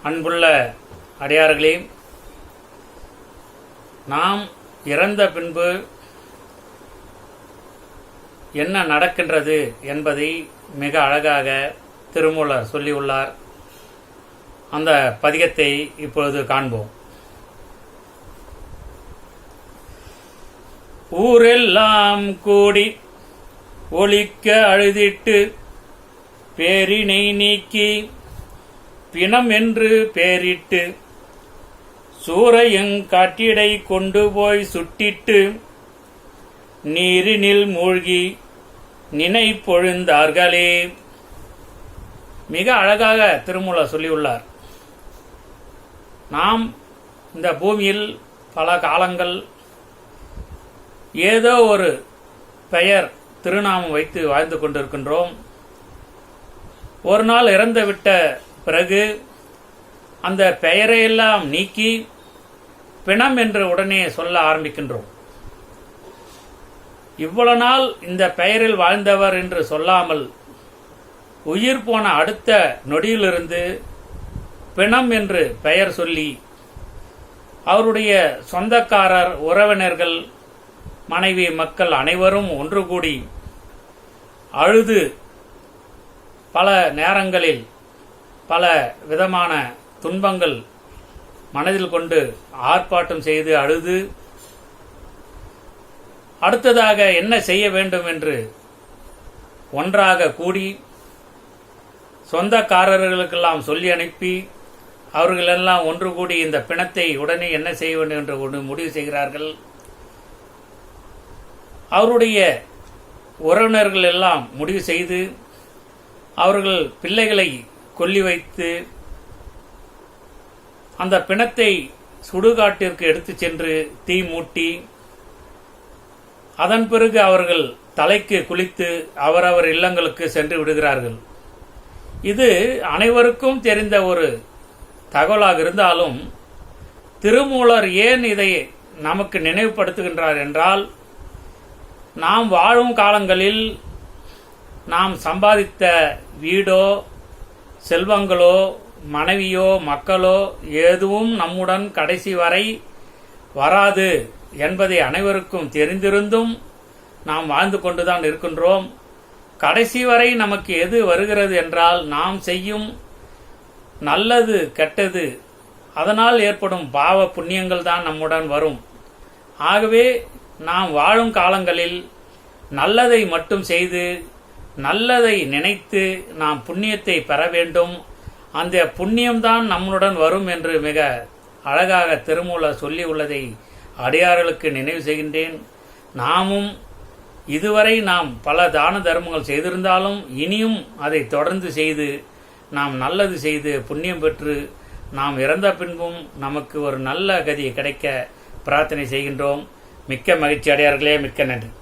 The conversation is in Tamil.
அன்புள்ள அடியார்களே, நாம் இறந்த பின்பு என்ன நடக்கின்றது என்பதை மிக அழகாக திருமூலர் சொல்லியுள்ளார். அந்த பதிகத்தை இப்பொழுது காண்போம். ஊரெல்லாம் கூடி ஒலிக்க அழுதிட்டு பேரினை நீக்கி பிணம் என்று பேரிட்டு சூரையங் காட்டிடை கொண்டு போய் சுட்டிட்டு நீரினில் மூழ்கி நினைப்பொழுந்தார்களே. மிக அழகாக திருமூலர் சொல்லியுள்ளார். நாம் இந்த பூமியில் பல காலங்கள் ஏதோ ஒரு பெயர் திருநாமம் வைத்து வாழ்ந்து கொண்டிருக்கின்றோம். ஒரு நாள் இறந்துவிட்ட பிறகு அந்த பெயரையெல்லாம் நீக்கி பிணம் என்று உடனே சொல்ல ஆரம்பிக்கின்றோம். இவ்வளவு நாள் இந்த பெயரில் வாழ்ந்தவர் என்று சொல்லாமல் உயிர் போன அடுத்த நொடியிலிருந்து பிணம் என்று பெயர் சொல்லி அவருடைய சொந்தக்காரர், உறவினர்கள், மனைவி, மக்கள் அனைவரும் ஒன்று கூடி அழுது பல நேரங்களில் பல விதமான துன்பங்கள் மனதில் கொண்டு ஆர்ப்பாட்டம் செய்து அழுது அடுத்ததாக என்ன செய்ய வேண்டும் என்று ஒன்றாக கூடி சொந்தக்காரர்களுக்கெல்லாம் சொல்லி அனுப்பி அவர்களெல்லாம் ஒன்று கூடி இந்த பிணத்தை உடனே என்ன செய்ய வேண்டும் என்று முடிவு செய்கிறார்கள். அவருடைய உறவினர்கள் எல்லாம் முடிவு செய்து அவர்கள் பிள்ளைகளை கொல்லி வைத்து அந்த பிணத்தை சுடுகாட்டிற்கு எடுத்து சென்று தீ மூட்டி அதன் பிறகு அவர்கள் தலைக்கு குளித்து அவரவர் இல்லங்களுக்கு சென்று விடுகிறார்கள். இது அனைவருக்கும் தெரிந்த ஒரு தகவலாக இருந்தாலும் திருமூலர் ஏன் இதை நமக்கு நினைவுபடுத்துகின்றார் என்றால், நாம் வாழும் காலங்களில் நாம் சம்பாதித்த வீடோ செல்வங்களோ மனைவியோ மக்களோ எதுவும் நம்முடன் கடைசி வரை வராது என்பதை அனைவருக்கும் தெரிந்திருந்தும் நாம் வாழ்ந்து கொண்டுதான் இருக்கின்றோம். கடைசி வரை நமக்கு எது வருகிறது என்றால், நாம் செய்யும் நல்லது கெட்டது அதனால் ஏற்படும் பாவ புண்ணியங்கள் தான் நம்முடன் வரும். ஆகவே நாம் வாழும் காலங்களில் நல்லதை மட்டும் செய்து நல்லதை நினைத்து நாம் புண்ணியத்தை பெற வேண்டும். அந்த புண்ணியம்தான் நம்முடன் வரும் என்று மிக அழகாக திருமூலர் சொல்லி உள்ளதை அடியார்களுக்கு நினைவு செய்கின்றேன். நாமும் இதுவரை நாம் பல தான தர்மங்கள் செய்திருந்தாலும் இனியும் அதை தொடர்ந்து செய்து நாம் நல்லது செய்து புண்ணியம் பெற்று நாம் இறந்த பின்பும் நமக்கு ஒரு நல்ல கதி கிடைக்க பிரார்த்தனை செய்கின்றோம். மிக்க மகிழ்ச்சி அடியார்களே, மிக்க நன்றி.